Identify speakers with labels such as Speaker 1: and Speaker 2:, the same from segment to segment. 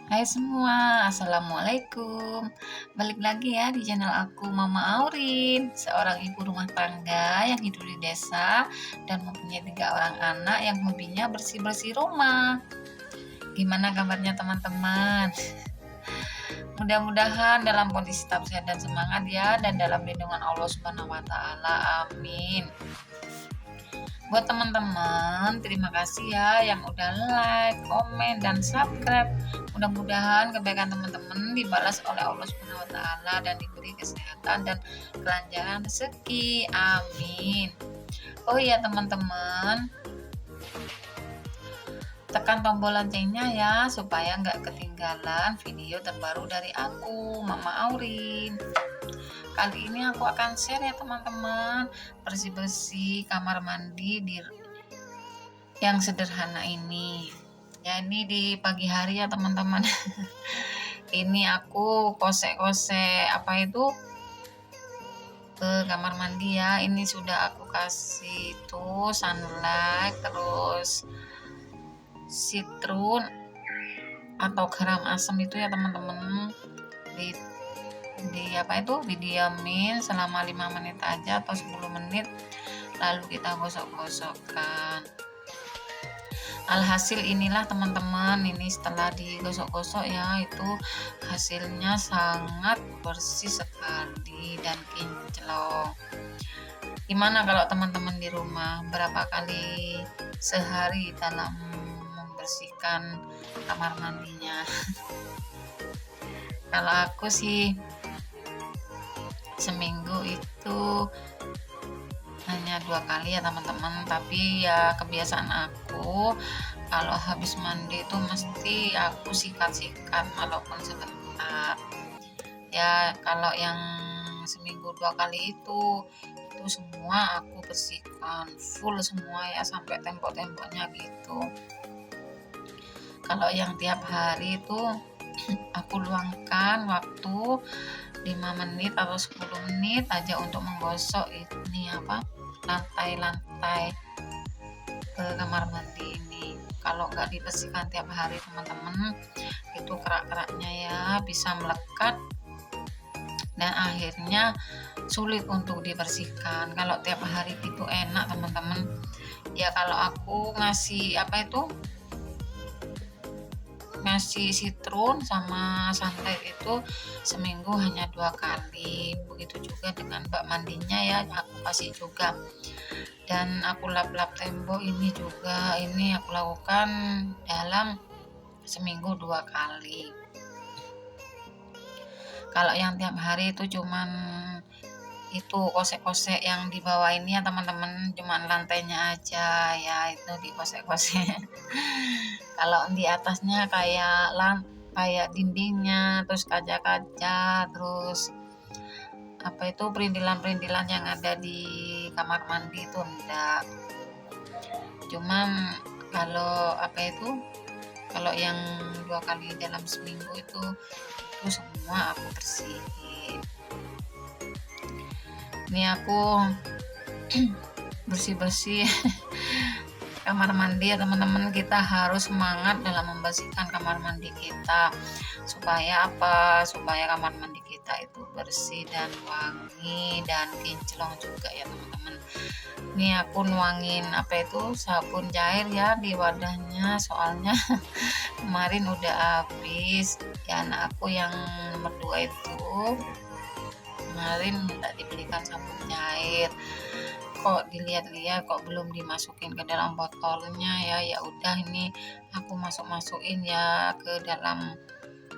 Speaker 1: Hai semua, Assalamualaikum. Balik lagi ya di channel aku Mama Aurin, seorang ibu rumah tangga yang hidup di desa dan mempunyai 3 orang anak yang hobinya bersih-bersih rumah. Gimana kabarnya teman-teman? Mudah-mudahan dalam kondisi tetap sehat dan semangat ya, dan dalam lindungan Allah Subhanahu wa taala. Amin. Buat teman-teman, terima kasih ya yang udah like, komen, dan subscribe. Mudah-mudahan kebaikan teman-teman dibalas oleh Allah Subhanahu wa taala dan diberi kesehatan dan kelancaran rezeki. Amin. Oh iya teman-teman, tekan tombol loncengnya ya supaya nggak ketinggalan video terbaru dari aku, Mama Aurin. Kali ini aku akan share ya teman-teman, bersih-bersih kamar mandi yang sederhana ini. Ya ini di pagi hari ya teman-teman. Ini aku kosek-kosek ke kamar mandi ya. Ini sudah aku kasih tuh sunlight, terus citrun atau garam asam itu ya teman-teman, didiamin selama 5 menit aja atau 10 menit, lalu kita gosok-gosokkan. Alhasil inilah teman-teman, ini setelah digosok-gosok ya, itu hasilnya sangat bersih sekali dan kinclong. Gimana kalau teman-teman di rumah berapa kali sehari dalam membersihkan kamar mandinya? Kalau aku sih seminggu itu hanya 2 kali ya teman-teman, tapi ya kebiasaan aku kalau habis mandi itu mesti aku sikat-sikat walaupun sebentar ya. Kalau yang seminggu 2 kali itu semua aku bersihkan full semua ya, sampai tembok-temboknya gitu. Kalau yang tiap hari itu aku luangkan waktu 5 menit atau 10 menit aja untuk menggosok lantai-lantai ke kamar mandi ini. Kalau nggak dibersihkan tiap hari teman-teman, itu kerak-keraknya ya bisa melekat dan akhirnya sulit untuk dibersihkan. Kalau tiap hari itu enak teman-teman ya. Kalau aku ngasih citrun sama sunlight itu seminggu hanya 2 kali. Begitu juga dengan bak mandinya ya, aku kasih juga. Dan aku lap-lap tembok ini juga, ini aku lakukan dalam seminggu 2 kali. Kalau yang tiap hari itu cuman itu kosek-kosek yang di bawah ini ya teman-teman, cuman lantainya aja ya, itu dikosek-kosek. Kalau di atasnya kayak dindingnya, terus kaca-kaca, terus perintilan-perintilan yang ada di kamar mandi itu enggak. Cuman kalau yang 2 kali dalam seminggu itu semua aku bersihin. Ini aku bersih-bersih kamar mandi ya teman-teman. Kita harus semangat dalam membersihkan kamar mandi kita supaya kamar mandi kita itu bersih dan wangi dan kinclong juga ya teman-teman. Ini aku nuangin sabun cair ya di wadahnya, soalnya kemarin udah habis ya. Anak aku yang nomor 2 itu kemarin minta dibelikan sabun cair, kok dilihat-lihat kok belum dimasukin ke dalam botolnya ya udah ini aku masukin ya ke dalam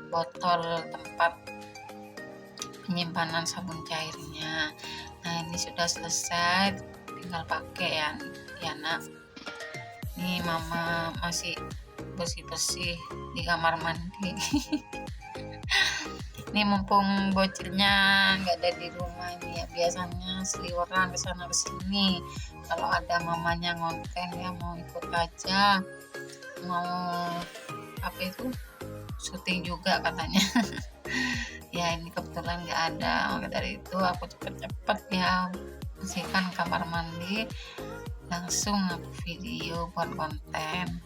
Speaker 1: botol tempat penyimpanan sabun cairnya. Nah ini sudah selesai, tinggal pakai ya nak. Ini mama masih bersih-bersih di kamar mandi. Ini mumpung bocilnya nggak ada di rumah ini ya, biasanya seliweran ke sana ke sini. Kalau ada mamanya ngonten ya mau ikut aja, mau syuting juga katanya. Ya ini kebetulan nggak ada, maka dari itu aku cepet-cepet ya bersihkan kamar mandi, langsung aku video buat konten.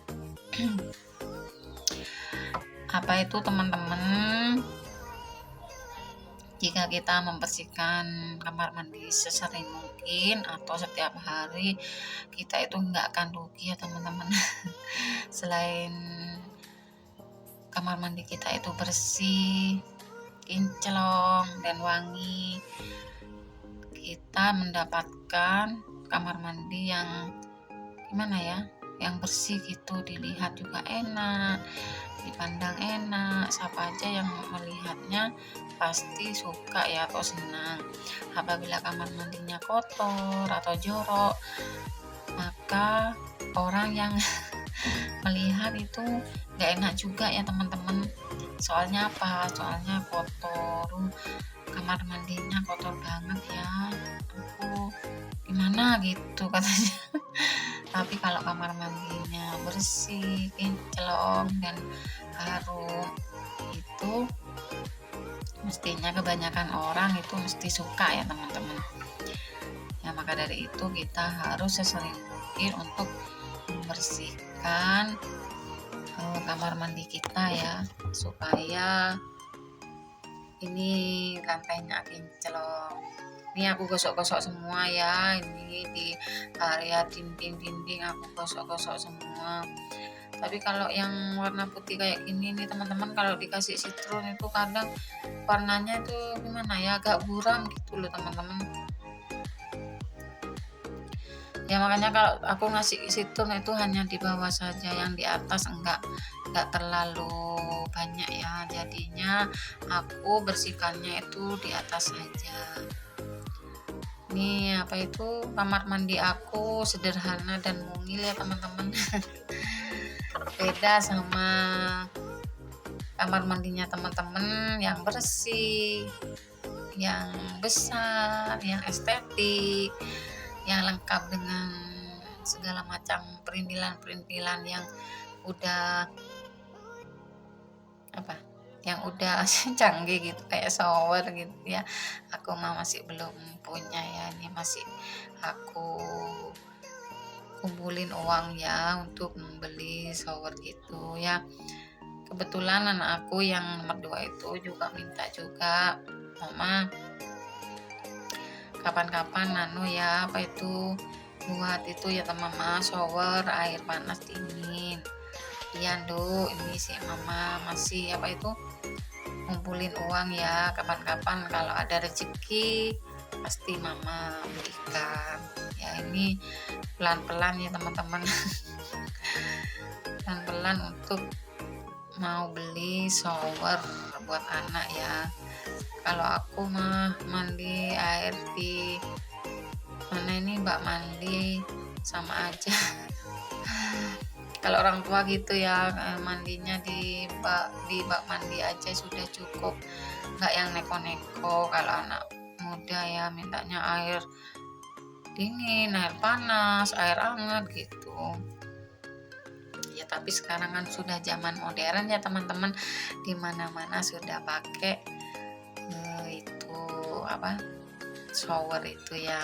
Speaker 1: apa itu teman-teman, jika kita membersihkan kamar mandi sesering mungkin atau setiap hari, kita itu nggak akan rugi ya teman-teman. Selain kamar mandi kita itu bersih, kinclong dan wangi, kita mendapatkan kamar mandi yang gimana ya, yang bersih gitu, dilihat juga enak, dipandang enak, siapa aja yang melihatnya pasti suka ya atau senang. Apabila kamar mandinya kotor atau jorok, maka orang yang melihat itu gak enak juga ya teman-teman. Soalnya apa? Soalnya kotor, kamar mandinya kotor banget ya, aku gimana gitu katanya. Tapi kalau kamar mandinya bersih, kinclong dan harum, itu mestinya kebanyakan orang itu mesti suka ya teman-teman. Ya maka dari itu kita harus sesering mungkin untuk membersihkan kamar mandi kita ya, supaya ini lantainya kinclong. Ini aku gosok-gosok semua ya, ini di area dinding-dinding aku gosok-gosok semua. Tapi kalau yang warna putih kayak gini nih teman-teman, kalau dikasih sitron itu kadang warnanya itu gimana ya, agak buram gitu loh teman-teman. Ya makanya kalau aku ngasih sitron itu hanya di bawah saja, yang di atas enggak terlalu banyak ya, jadinya aku bersihkannya itu di atas saja. Ini apa itu, kamar mandi aku sederhana dan mungil ya teman-teman. Beda sama kamar mandinya teman-teman yang bersih, yang besar, yang estetik, yang lengkap dengan segala macam perintilan-perintilan yang udah apa, yang udah canggih gitu, kayak shower gitu ya. Aku mah masih belum punya ya, ini masih aku kumpulin uang ya untuk membeli shower gitu ya. Kebetulan anak aku yang nomor 2 itu juga minta juga, mama kapan-kapan ya apa itu buat itu ya mama, shower air panas dingin. Iya Nduk, ini sih mama masih apa itu ngumpulin uang ya, kapan-kapan kalau ada rezeki pasti mama belikan ya. Ini pelan-pelan ya teman-teman. Pelan-pelan untuk mau beli shower buat anak ya. Kalau aku mah mandi air di mana ini bak mandi sama aja. Kalau orang tua gitu ya, mandinya di bak mandi aja sudah cukup, nggak yang neko-neko. Kalau anak muda ya mintanya air dingin, air panas, air hangat gitu ya. Tapi sekarang kan sudah zaman modern ya teman-teman, dimana-mana sudah pakai itu apa, shower itu ya.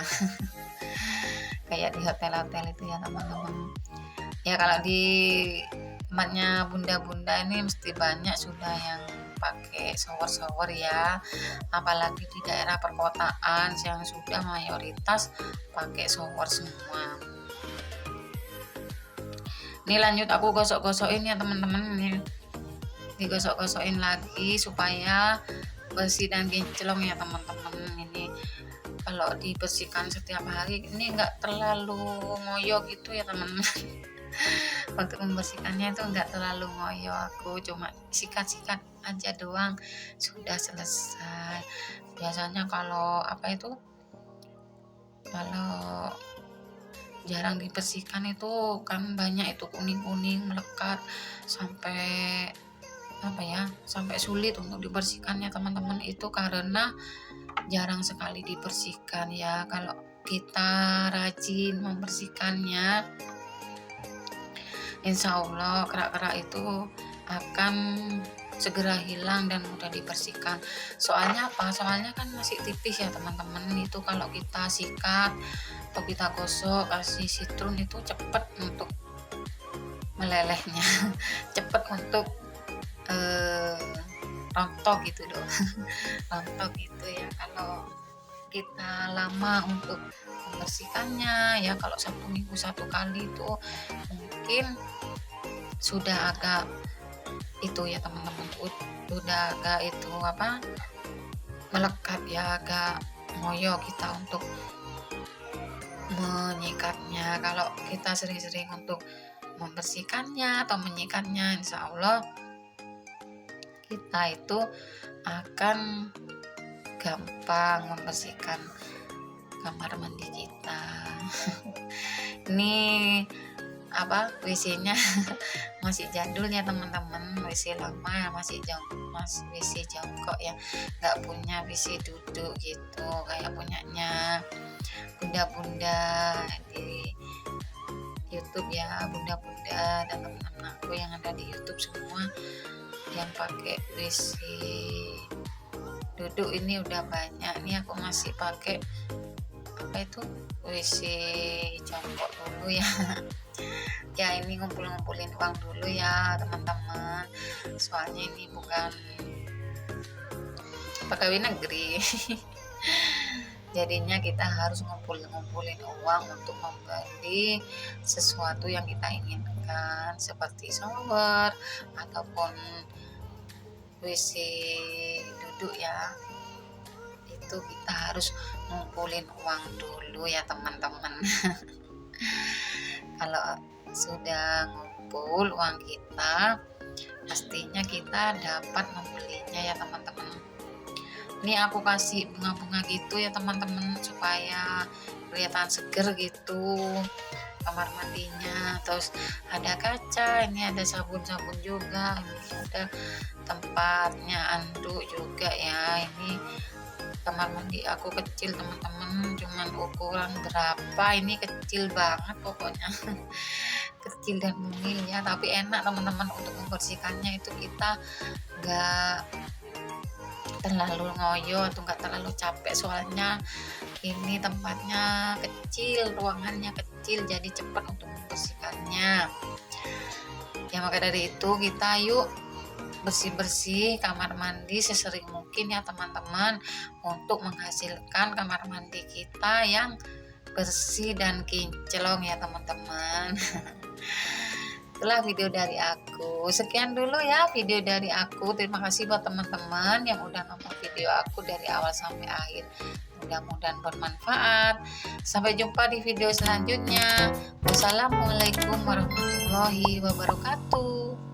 Speaker 1: Kayak di hotel-hotel itu ya teman-teman ya. Kalau di tempatnya bunda-bunda ini mesti banyak sudah yang pakai shower ya, apalagi di daerah perkotaan yang sudah mayoritas pakai shower semua. Ini lanjut aku gosok-gosokin ya teman-teman, ini digosok-gosokin lagi supaya bersih dan kinclong ya teman-teman. Ini kalau dibersihkan setiap hari ini enggak terlalu ngoyo gitu ya teman-teman. Untuk membersihkannya itu enggak terlalu ngoyo, aku cuma sikat-sikat aja doang sudah selesai. Biasanya kalau apa itu, kalau jarang dibersihkan itu kan banyak itu kuning-kuning melekat sampai apa ya, sampai sulit untuk dibersihkannya teman-teman. Itu karena jarang sekali dibersihkan ya. Kalau kita rajin membersihkannya, insya Allah kerak-kerak itu akan segera hilang dan mudah dibersihkan. Soalnya apa? Soalnya kan masih tipis ya teman-teman. Itu kalau kita sikat atau kita gosok kasih sitron itu cepat untuk melelehnya, cepat untuk eh, rontok gitu loh. Rontok gitu ya kalau kita lama untuk membersihkannya ya. Kalau 1 minggu 1 kali itu mungkin sudah agak itu ya teman-teman, udah agak itu apa, melekat ya, agak ngoyo kita untuk menyikatnya. Kalau kita sering-sering untuk membersihkannya atau menyikatnya, insya Allah kita itu akan gampang membersihkan kamar mandi kita. Ini apa, WC-nya masih jadul ya teman-teman, WC lama ya, masih WC jongkok ya, nggak punya WC duduk gitu kayak punyanya bunda-bunda di YouTube ya, bunda-bunda dan teman-teman aku yang ada di YouTube semua yang pakai WC duduk ini udah banyak. Nih aku masih pakai apa itu, WC jongkok dulu ya. Ya ini ngumpulin uang dulu ya teman-teman, soalnya ini bukan pegawai negeri. Jadinya kita harus ngumpulin uang untuk membeli sesuatu yang kita inginkan, seperti shower ataupun WC duduk ya. Itu kita harus ngumpulin uang dulu ya teman-teman. Kalau sudah ngumpul uang kita, pastinya kita dapat membelinya ya teman-teman. Ini aku kasih bunga-bunga gitu ya teman-teman, supaya kelihatan seger gitu kamar mandinya. Terus ada kaca, ini ada sabun-sabun juga, ini ada tempatnya anduk juga ya. Ini kamar mandi aku kecil teman-teman, cuman ukuran berapa ini, kecil banget pokoknya. Kecil dan mungil ya, tapi enak teman-teman untuk membersihkannya. Itu kita nggak terlalu ngoyo atau nggak terlalu capek, soalnya ini tempatnya kecil, ruangannya kecil, jadi cepat untuk membersihkannya ya. Maka dari itu kita yuk bersih-bersih kamar mandi sesering mungkin ya teman-teman, untuk menghasilkan kamar mandi kita yang bersih dan kinclong ya teman-teman. Itulah video dari aku. Sekian dulu ya video dari aku. Terima kasih buat teman-teman yang udah nonton video aku dari awal sampai akhir. Mudah-mudahan bermanfaat. Sampai jumpa di video selanjutnya. Wassalamualaikum warahmatullahi wabarakatuh.